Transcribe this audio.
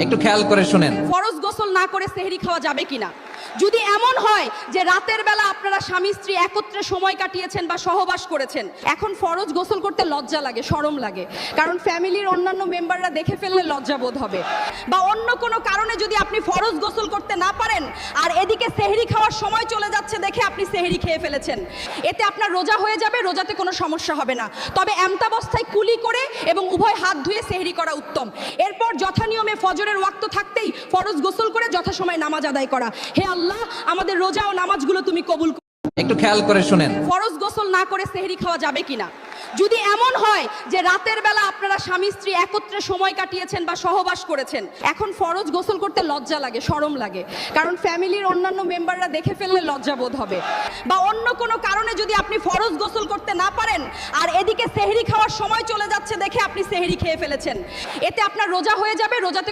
একটু খেয়াল করে শুনেন। ফরজ গোসল না করে সেহরি খাওয়া যাবে কিনা? যদি এমন হয় যে রাতের বেলা আপনারা স্বামী স্ত্রী একত্রে সময় কাটিয়েছেন বা সহবাস করেছেন, এখন ফরজ গোসল করতে লজ্জা লাগে, শরম লাগে, কারণ ফ্যামিলির অন্যান্য মেম্বাররা দেখে ফেললে লজ্জা বোধ হবে, বা অন্য কোনো কারণে যদি আপনি ফরজ গোসল করতে না পারেন আর এদিকে সেহরি খাওয়ার সময় চলে যাচ্ছে দেখে আপনি সেহরি খেয়ে ফেলেছেন, এতে আপনার রোজা হয়ে যাবে, রোজাতে কোনো সমস্যা হবে না। তবে এমতাবস্থায় কুলি করে এবং উভয় হাত ধুয়ে সেহরি করা উত্তম। এরপর যথানিয়মে ফজরের ওয়াক্ত থাকতেই ফরজ গোসল করে যথাসময়ে নামাজ আদায় করা। হে আল্লাহ, আমাদের রোজা ও নামাজগুলো তুমি কবুল করো। একটু খেয়াল করে শুনেন। ফরজ গোসল না করে সেহরি খাওয়া যাবে কিনা? যদি এমন হয় যে রাতের বেলা আপনারা স্বামী স্ত্রী একত্রে সময় কাটিয়েছেন বা সহবাস করেছেন, এখন ফরজ গোসল করতে লজ্জা লাগে, শরম লাগে, কারণ ফ্যামিলির অন্যান্য মেম্বাররা দেখে ফেললে লজ্জা বোধ হবে, বা অন্য কোনো কারণে যদি আপনি ফরজ গোসল করতে না পারেন আর এদিকে সেহরি খাওয়ার সময় চলে যাচ্ছে দেখে আপনি সেহরি খেয়ে ফেলেছেন, এতে আপনার রোজা হয়ে যাবে, রোজাতে